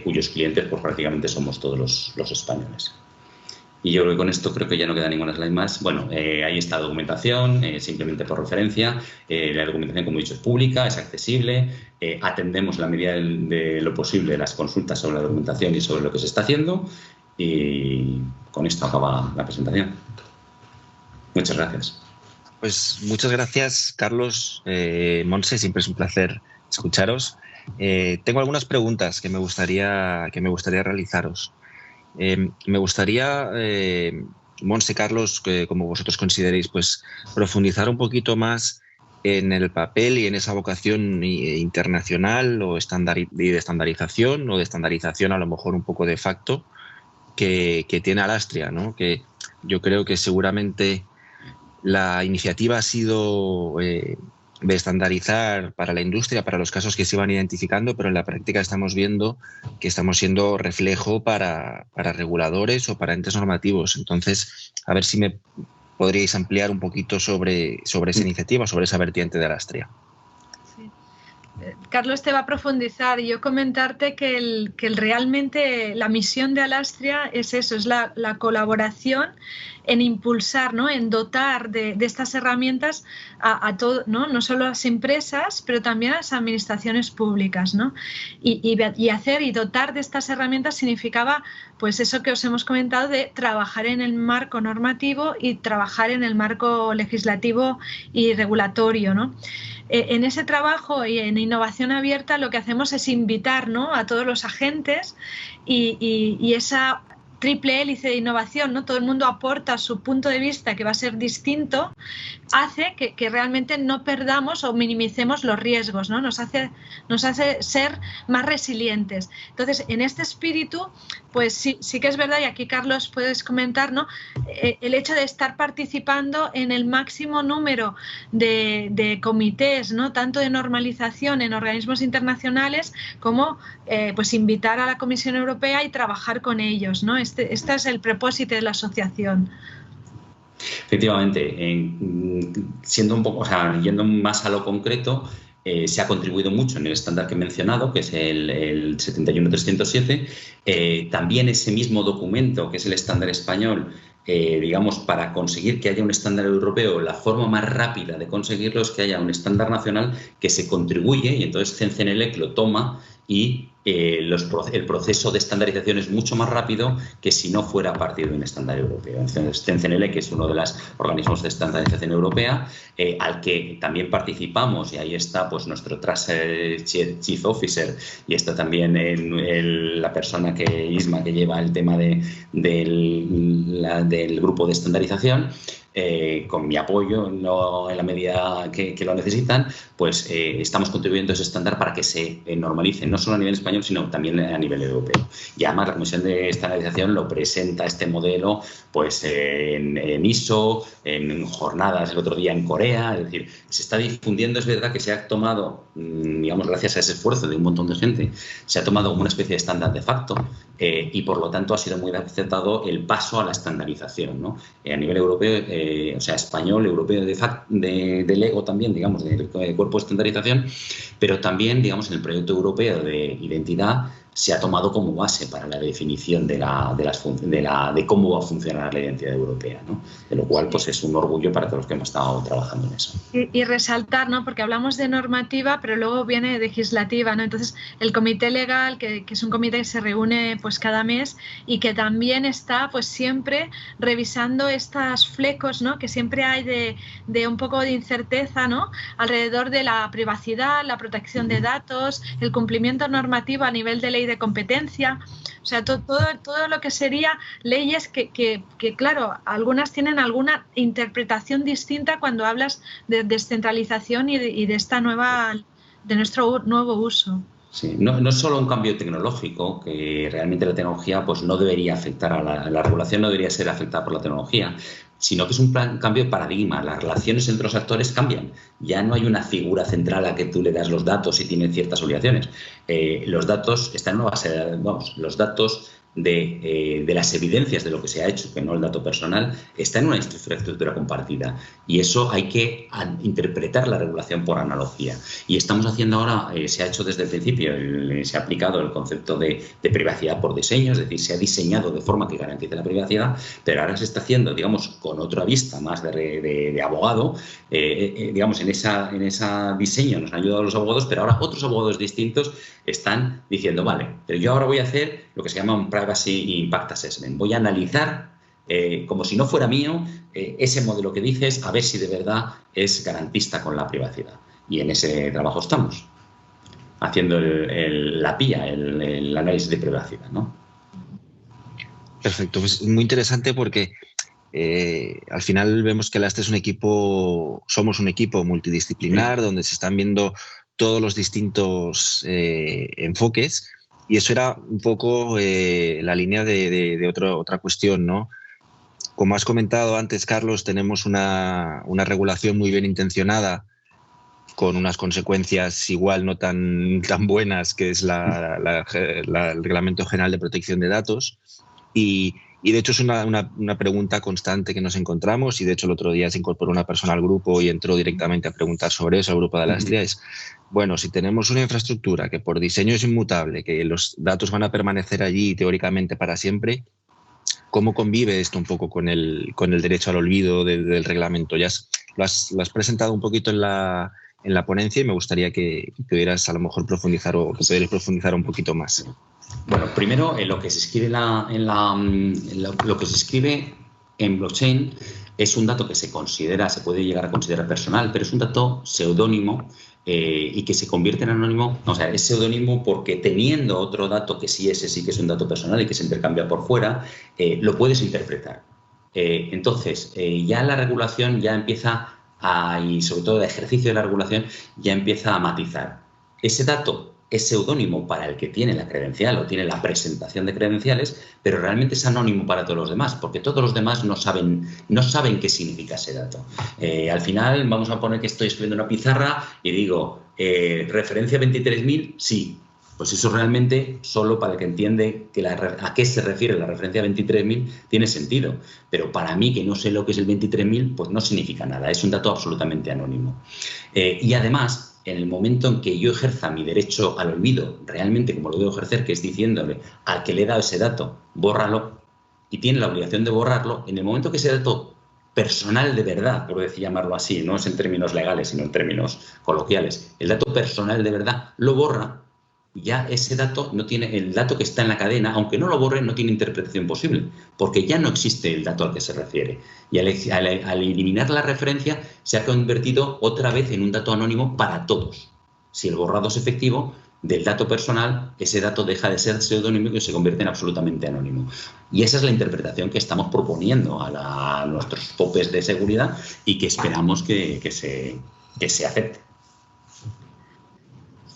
cuyos clientes pues, prácticamente somos todos los españoles. Y yo creo que con esto creo que ya no queda ninguna slide más. Bueno, ahí está la documentación, simplemente por referencia. La documentación, como he dicho, es pública, es accesible. Atendemos en la medida de lo posible las consultas sobre la documentación y sobre lo que se está haciendo. Y con esto acaba la presentación. Muchas gracias. Pues muchas gracias, Carlos. Montse, siempre es un placer escucharos. Tengo algunas preguntas que me gustaría realizaros. Me gustaría, Montse, Carlos, como vosotros consideréis, pues profundizar un poquito más en el papel y en esa vocación internacional o de estandarización o de estandarización a lo mejor un poco de facto que tiene Alastria, ¿no? Que yo creo que seguramente la iniciativa ha sido de estandarizar para la industria, para los casos que se iban identificando, pero en la práctica estamos viendo que estamos siendo reflejo para reguladores o para entes normativos. Entonces, a ver si me podríais ampliar un poquito sobre esa iniciativa, sobre esa vertiente de Alastria. Sí. Carlos te va a profundizar y yo comentarte que realmente la misión de Alastria es eso, es la colaboración en impulsar, ¿no? En dotar de estas herramientas a todo, no solo a las empresas, pero también a las administraciones públicas, ¿no? Y hacer y dotar de estas herramientas significaba pues eso que os hemos comentado de trabajar en el marco normativo y trabajar en el marco legislativo y regulatorio, ¿no? En ese trabajo y en innovación abierta lo que hacemos es invitar, ¿no? A todos los agentes y esa triple hélice de innovación, ¿no? Todo el mundo aporta su punto de vista que va a ser distinto, hace que realmente no perdamos o minimicemos los riesgos, ¿no? Nos hace ser más resilientes. Entonces, en este espíritu, pues sí que es verdad, y aquí Carlos puedes comentar, ¿no? El hecho de estar participando en el máximo número de comités, ¿no? Tanto de normalización en organismos internacionales como pues invitar a la Comisión Europea y trabajar con ellos, ¿no? Este es el propósito de la asociación. Efectivamente, siendo un poco, yendo más a lo concreto, se ha contribuido mucho en el estándar que he mencionado, que es el 71307. También ese mismo documento, que es el estándar español, digamos, para conseguir que haya un estándar europeo, la forma más rápida de conseguirlo es que haya un estándar nacional que se contribuye y entonces CENCENELEC lo toma y el proceso de estandarización es mucho más rápido que si no fuera a partir de un estándar europeo. Entonces, CENCENELEC, que es uno de los organismos de estandarización europea, al que también participamos, y ahí está pues nuestro Trust Chief Officer, y está también la persona Isma, que lleva el tema del grupo de estandarización. Con mi apoyo, no en la medida que lo necesitan, pues estamos contribuyendo a ese estándar para que se normalice, no solo a nivel español, sino también a nivel europeo. Y además la Comisión de Estandarización lo presenta este modelo pues en ISO, en jornadas el otro día en Corea, es decir, se está difundiendo. Es verdad que se ha tomado, digamos, gracias a ese esfuerzo de un montón de gente, se ha tomado como una especie de estándar de facto y por lo tanto ha sido muy aceptado el paso a la estandarización, ¿no? A nivel europeo, o sea, español, europeo del EGO también, digamos, del cuerpo de estandarización, pero también, digamos, en el proyecto europeo de identidad se ha tomado como base para la definición de cómo va a funcionar la identidad europea, ¿no? De lo cual, pues es un orgullo para todos los que hemos estado trabajando en eso. Y resaltar, ¿no? Porque hablamos de normativa, pero luego viene legislativa, ¿no? Entonces, el comité legal, que es un comité que se reúne pues cada mes y que también está pues siempre revisando estos flecos, ¿no? Que siempre hay de un poco de incerteza, ¿no? Alrededor de la privacidad, la protección de datos, el cumplimiento normativo a nivel de ley de competencia, o sea, todo lo que sería leyes que claro, algunas tienen alguna interpretación distinta cuando hablas de descentralización y de esta de nuestro nuevo uso. Sí, no es solo un cambio tecnológico, que realmente la tecnología pues no debería afectar a la regulación, no debería ser afectada por la tecnología, sino que es un cambio de paradigma. Las relaciones entre los actores cambian. Ya no hay una figura central a que tú le das los datos y tiene ciertas obligaciones. Los datos están en una base de datos, los datos de las evidencias de lo que se ha hecho, que no el dato personal, está en una infraestructura compartida. Y eso hay que interpretar la regulación por analogía. Y estamos haciendo ahora, se ha hecho desde el principio, se ha aplicado el concepto de privacidad por diseño, es decir, se ha diseñado de forma que garantice la privacidad, pero ahora se está haciendo, digamos, con otra vista más de abogado, digamos, en esa diseño nos han ayudado los abogados, pero ahora otros abogados distintos están diciendo, vale, pero yo ahora voy a hacer lo que se llama un Privacy Impact Assessment. Voy a analizar, como si no fuera mío, ese modelo que dices, a ver si de verdad es garantista con la privacidad. Y en ese trabajo estamos, haciendo la PIA, el análisis de privacidad, ¿no? Perfecto, pues muy interesante porque al final vemos que Alastra es somos un equipo multidisciplinar, donde se están viendo todos los distintos enfoques, y eso era un poco la línea de otra cuestión, ¿no? Como has comentado antes, Carlos, tenemos una regulación muy bien intencionada con unas consecuencias igual no tan buenas, que es el Reglamento General de Protección de Datos, y de hecho es una pregunta constante que nos encontramos, y de hecho el otro día se incorporó una persona al grupo y entró directamente a preguntar sobre eso al grupo de Alastria. Es, bueno, si tenemos una infraestructura que por diseño es inmutable, que los datos van a permanecer allí teóricamente para siempre, ¿cómo convive esto un poco con el derecho al olvido del reglamento? Ya lo has presentado un poquito en la ponencia, y me gustaría que pudieras a lo mejor profundizar, o que pudieras profundizar un poquito más. Bueno, primero, lo que se escribe lo que se escribe en blockchain es un dato que se puede llegar a considerar personal, pero es un dato seudónimo y que se convierte en anónimo. O sea, es seudónimo porque, teniendo otro dato que ese sí que es un dato personal y que se intercambia por fuera, lo puedes interpretar. Entonces, ya la regulación ya empieza y sobre todo el ejercicio de la regulación ya empieza a matizar. Ese dato es seudónimo para el que tiene la credencial o tiene la presentación de credenciales, pero realmente es anónimo para todos los demás, porque todos los demás no saben qué significa ese dato. Al final vamos a poner que estoy escribiendo una pizarra y digo, referencia 23.000, sí. Pues eso realmente, solo para el que entiende a qué se refiere la referencia 23.000, tiene sentido. Pero para mí, que no sé lo que es el 23.000, pues no significa nada. Es un dato absolutamente anónimo. Y además, en el momento en que yo ejerza mi derecho al olvido, realmente como lo debo ejercer, que es diciéndole al que le he dado ese dato, bórralo, y tiene la obligación de borrarlo, en el momento que ese dato personal de verdad, por decir llamarlo así, no es en términos legales, sino en términos coloquiales, el dato personal de verdad lo borra, ya ese dato no tiene, el dato que está en la cadena, aunque no lo borre, no tiene interpretación posible, porque ya no existe el dato al que se refiere. Y al eliminar la referencia, se ha convertido otra vez en un dato anónimo para todos. Si el borrado es efectivo del dato personal, ese dato deja de ser seudónimo y se convierte en absolutamente anónimo. Y esa es la interpretación que estamos proponiendo a nuestros topes de seguridad y que esperamos que se acepte.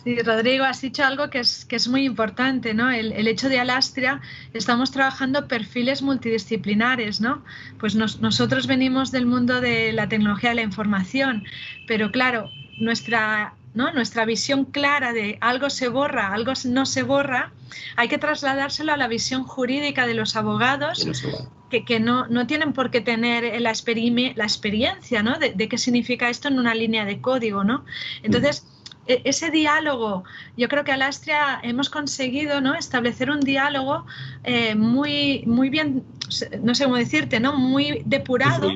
Sí, Rodrigo, has dicho algo que es muy importante, ¿no? El hecho de Alastria, estamos trabajando perfiles multidisciplinares, ¿no? Pues nosotros venimos del mundo de la tecnología de la información, pero claro, nuestra visión clara de algo se borra, algo no se borra, hay que trasladárselo a la visión jurídica de los abogados, que no tienen por qué tener la experiencia, ¿no? de qué significa esto en una línea de código, ¿no? Entonces, ese diálogo, yo creo que Alastria hemos conseguido, ¿no?, establecer un diálogo muy bien, no sé cómo decirte, ¿no?, muy depurado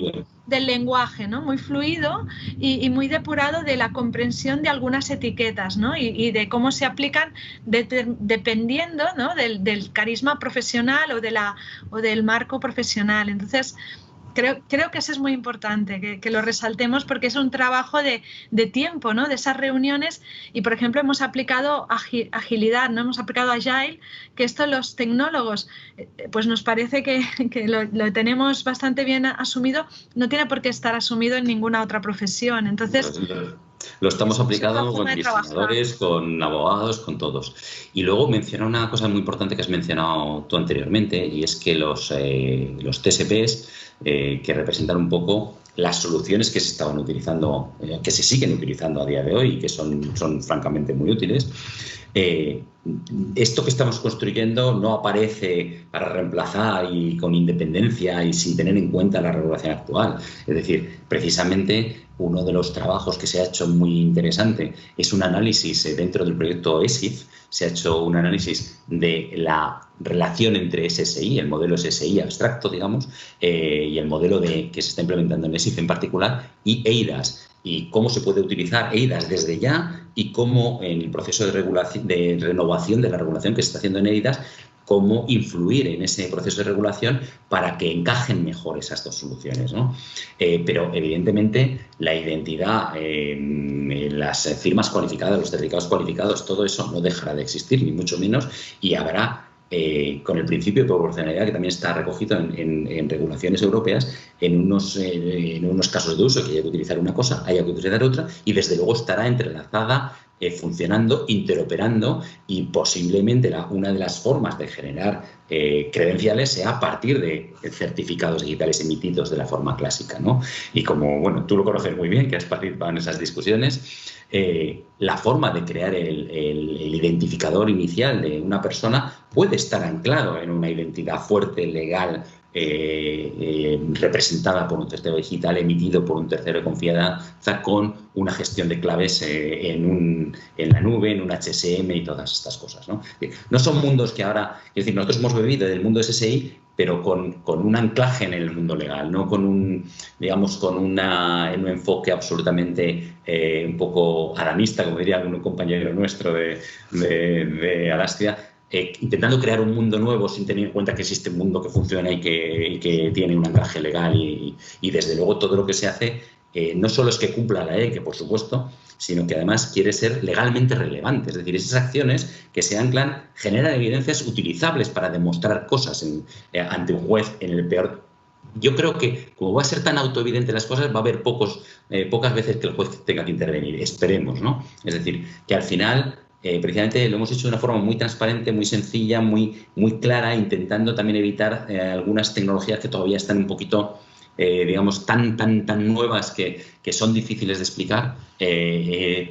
del lenguaje, ¿no?, muy fluido y muy depurado de la comprensión de algunas etiquetas, ¿no?, y de cómo se aplican dependiendo, ¿no?, del carisma profesional o del marco profesional. Entonces, creo que eso es muy importante, que lo resaltemos, porque es un trabajo de tiempo, ¿no?, de esas reuniones. Y, por ejemplo, hemos aplicado agilidad, ¿no?, hemos aplicado Agile, que esto los tecnólogos, pues nos parece que lo tenemos bastante bien asumido, no tiene por qué estar asumido en ninguna otra profesión. Entonces, lo estamos aplicando con diseñadores, con abogados, con todos. Y luego menciona una cosa muy importante que has mencionado tú anteriormente, y es que los TSPs, que representan un poco las soluciones que se estaban utilizando, que se siguen utilizando a día de hoy y que son francamente muy útiles. Esto que estamos construyendo no aparece para reemplazar y con independencia y sin tener en cuenta la regulación actual. Es decir, precisamente uno de los trabajos que se ha hecho muy interesante es un análisis dentro del proyecto ESIF. Se ha hecho un análisis de la relación entre SSI, el modelo SSI abstracto, digamos, y el modelo que se está implementando en ESIF en particular, y EIDAS, y cómo se puede utilizar EIDAS desde ya y cómo en el proceso de renovación de la regulación que se está haciendo en EIDAS, cómo influir en ese proceso de regulación para que encajen mejor esas dos soluciones, ¿no? Pero, evidentemente, la identidad, las firmas cualificadas, los certificados cualificados, todo eso no dejará de existir, ni mucho menos, y habrá, con el principio de proporcionalidad, que también está recogido en regulaciones europeas, en unos casos de uso que haya que utilizar una cosa, haya que utilizar otra, y desde luego estará entrelazada, funcionando, interoperando, y posiblemente una de las formas de generar credenciales sea a partir de certificados digitales emitidos de la forma clásica, ¿no? Y como, bueno, tú lo conoces muy bien, que has participado en esas discusiones, la forma de crear el identificador inicial de una persona puede estar anclado en una identidad fuerte, legal, representada por un tercero digital, emitido por un tercero de confianza, con una gestión de claves en la nube, en un HSM y todas estas cosas, ¿no? No son mundos que ahora, es decir, nosotros hemos bebido del mundo SSI, pero con un anclaje en el mundo legal, no con un enfoque absolutamente un poco adamista, como diría algún compañero nuestro de Alastria, intentando crear un mundo nuevo sin tener en cuenta que existe un mundo que funciona y que tiene un anclaje legal, y desde luego todo lo que se hace no solo es que cumpla la ley, que por supuesto, sino que además quiere ser legalmente relevante. Es decir, esas acciones que se anclan generan evidencias utilizables para demostrar cosas ante un juez en el peor. Yo creo que, como va a ser tan autoevidente las cosas, va a haber pocas veces que el juez tenga que intervenir. Esperemos, ¿no? Es decir, que al final, precisamente lo hemos hecho de una forma muy transparente, muy sencilla, muy clara, intentando también evitar algunas tecnologías que todavía están un poquito, digamos, tan nuevas que son difíciles de explicar,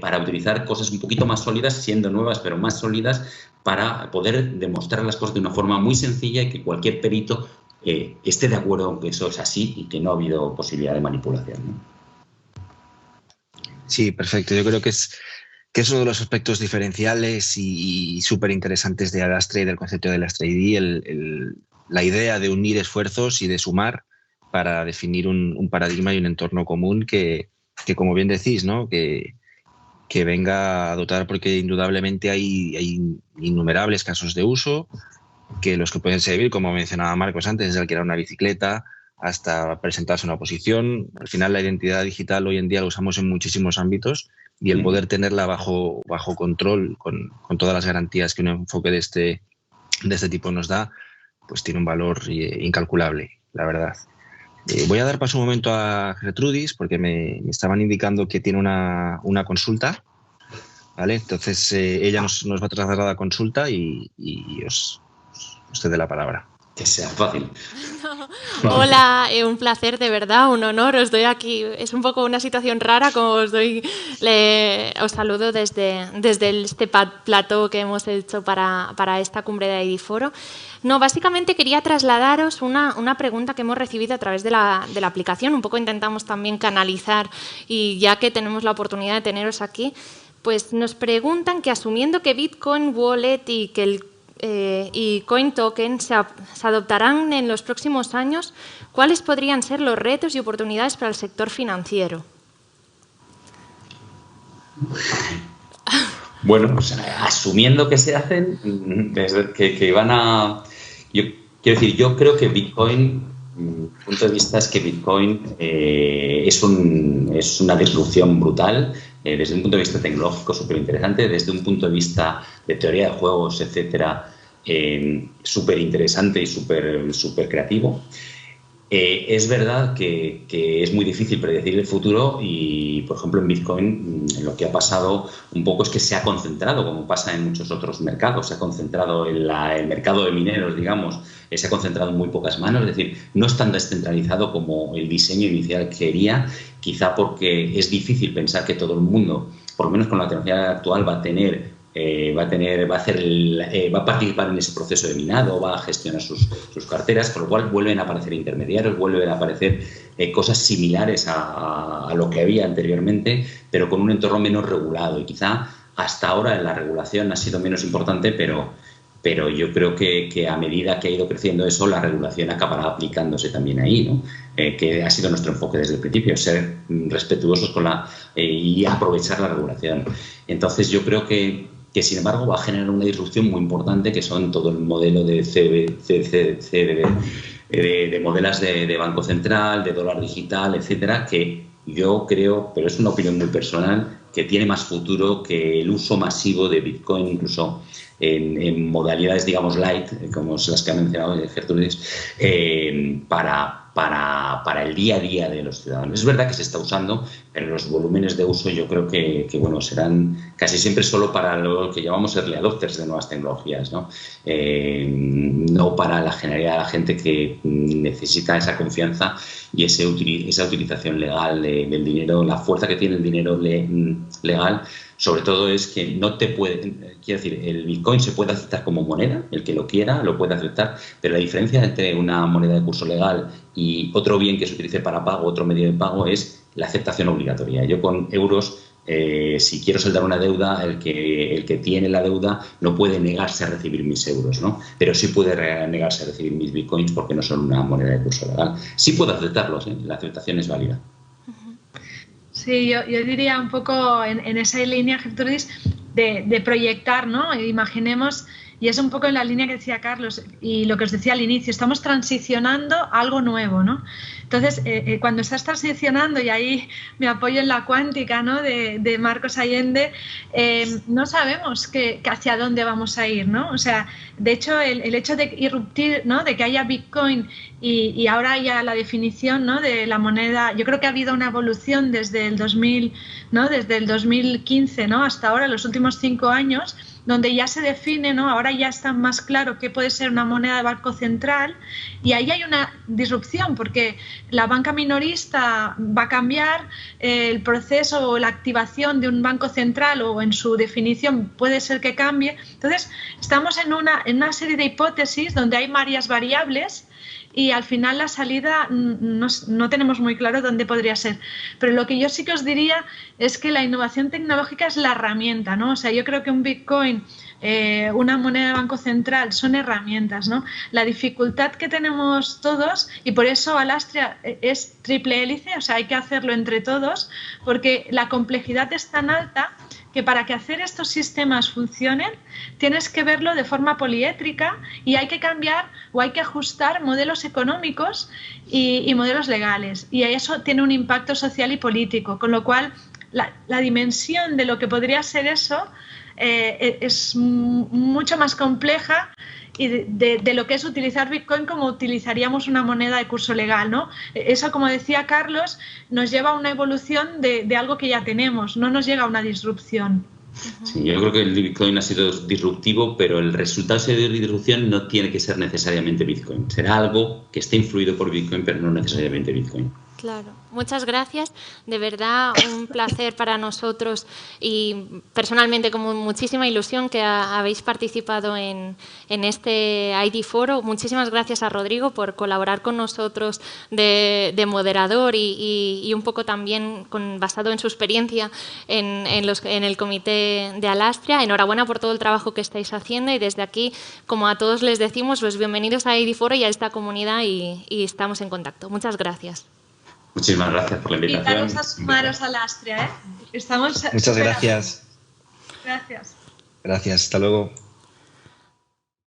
para utilizar cosas un poquito más sólidas, siendo nuevas pero más sólidas, para poder demostrar las cosas de una forma muy sencilla y que cualquier perito esté de acuerdo con que eso es así y que no ha habido posibilidad de manipulación, ¿no? Sí, perfecto. Yo creo que es uno de los aspectos diferenciales y súper interesantes de Adastra y del concepto de Adastra ID, la idea de unir esfuerzos y de sumar para definir un paradigma y un entorno común que como bien decís, ¿no? que venga a dotar, porque indudablemente hay innumerables casos de uso, que los que pueden servir, como mencionaba Marcos antes, desde alquilar una bicicleta hasta presentarse a una oposición. Al final, la identidad digital hoy en día la usamos en muchísimos ámbitos, y el poder tenerla bajo control, con todas las garantías que un enfoque de este tipo nos da, pues tiene un valor incalculable, la verdad. Voy a dar paso un momento a Gertrudis, porque me estaban indicando que tiene una consulta, ¿vale? Entonces, ella nos va a trasladar a la consulta y usted dé la palabra. Que sea fácil. No. Hola, un placer, de verdad, un honor. Os doy aquí, es un poco una situación rara, como os saludo desde este plató que hemos hecho para esta cumbre de ID Foro. No, básicamente quería trasladaros una pregunta que hemos recibido a través de la aplicación. Un poco intentamos también canalizar, y ya que tenemos la oportunidad de teneros aquí, pues nos preguntan que, asumiendo que Bitcoin Wallet y que y Coin Token se adoptarán en los próximos años, ¿cuáles podrían ser los retos y oportunidades para el sector financiero? Bueno, pues asumiendo que se hacen, que van a... Yo creo que Bitcoin, mi punto de vista es que Bitcoin es una disrupción brutal, desde un punto de vista tecnológico súper interesante, desde un punto de vista de teoría de juegos, etcétera, súper interesante y súper creativo. Es verdad que es muy difícil predecir el futuro, y, por ejemplo, en Bitcoin lo que ha pasado un poco es que se ha concentrado, como pasa en muchos otros mercados, se ha concentrado en el mercado de mineros, digamos, se ha concentrado en muy pocas manos, es decir, no es tan descentralizado como el diseño inicial quería, quizá porque es difícil pensar que todo el mundo, por lo menos con la tecnología actual, va a participar en ese proceso de minado, va a gestionar sus carteras, con lo cual vuelven a aparecer intermediarios, vuelven a aparecer cosas similares a lo que había anteriormente, pero con un entorno menos regulado. Y quizá hasta ahora la regulación ha sido menos importante, pero yo creo que a medida que ha ido creciendo eso, la regulación acabará aplicándose también ahí, ¿no? Que ha sido nuestro enfoque desde el principio, ser respetuosos y aprovechar la regulación. Entonces yo creo que sin embargo va a generar una disrupción muy importante, que son todo el modelo de de modelos de Banco Central, de dólar digital, etcétera, que yo creo, pero es una opinión muy personal, que tiene más futuro que el uso masivo de Bitcoin, incluso en modalidades, digamos, light, como las que ha mencionado Gertrudis, para el día a día de los ciudadanos. Es verdad que se está usando, pero los volúmenes de uso yo creo que bueno, serán casi siempre solo para lo que llamamos early adopters de nuevas tecnologías, ¿no? No para la generalidad de la gente que necesita esa confianza y esa utilización legal del dinero, la fuerza que tiene el dinero legal. Sobre todo es que no te puede, quiero decir, el Bitcoin se puede aceptar como moneda, el que lo quiera lo puede aceptar, pero la diferencia entre una moneda de curso legal y otro bien que se utilice para pago, otro medio de pago, es la aceptación obligatoria. Yo con euros, si quiero saldar una deuda, el que tiene la deuda no puede negarse a recibir mis euros, ¿no? Pero sí puede negarse a recibir mis Bitcoins porque no son una moneda de curso legal. Sí puedo aceptarlos, ¿eh? La aceptación es válida. Sí, yo diría un poco en esa línea, Gertrudis, de proyectar, ¿no? Imaginemos, y es un poco en la línea que decía Carlos y lo que os decía al inicio, estamos transicionando a algo nuevo, ¿no? Entonces, cuando estás transicionando, y ahí me apoyo en la cuántica, ¿no? de Marcos Allende, no sabemos hacia dónde vamos a ir, ¿no? O sea, de hecho, el hecho de irruptir, ¿no? De que haya Bitcoin y ahora haya la definición, ¿no? De la moneda, yo creo que ha habido una evolución desde el 2000, ¿no? Desde el 2015, ¿no? Hasta ahora, los últimos 5 años, donde ya se define, ¿no? Ahora ya está más claro qué puede ser una moneda de Banco Central, y ahí hay una disrupción porque la banca minorista va a cambiar, el proceso o la activación de un banco central o en su definición puede ser que cambie. Entonces estamos en una serie de hipótesis donde hay varias variables y al final la salida no tenemos muy claro dónde podría ser. Pero lo que yo sí que os diría es que la innovación tecnológica es la herramienta, ¿no? O sea, yo creo que un Bitcoin, una moneda de Banco Central son herramientas, ¿no? La dificultad que tenemos todos, y por eso Alastria es triple hélice, o sea, hay que hacerlo entre todos, porque la complejidad es tan alta que para que hacer estos sistemas funcionen tienes que verlo de forma poliédrica y hay que cambiar o hay que ajustar modelos económicos y modelos legales. Y eso tiene un impacto social y político, con lo cual la dimensión de lo que podría ser eso es mucho más compleja y de lo que es utilizar Bitcoin como utilizaríamos una moneda de curso legal, ¿no? Eso, como decía Carlos, nos lleva a una evolución de algo que ya tenemos, no nos llega a una disrupción. Sí, yo creo que el Bitcoin ha sido disruptivo, pero el resultado de esa disrupción no tiene que ser necesariamente Bitcoin. Será algo que esté influido por Bitcoin, pero no necesariamente Bitcoin. Claro, muchas gracias. De verdad, un placer para nosotros y personalmente como muchísima ilusión que habéis participado en este ID Foro. Muchísimas gracias a Rodrigo por colaborar con nosotros de moderador y un poco también basado en su experiencia en el comité de Alastria. Enhorabuena por todo el trabajo que estáis haciendo y desde aquí, como a todos les decimos, pues bienvenidos a ID Foro y a esta comunidad y estamos en contacto. Muchas gracias. Muchísimas gracias por la invitación. Invitaros a sumaros a Alastria, ¿eh? Muchas gracias. Gracias. Gracias, hasta luego.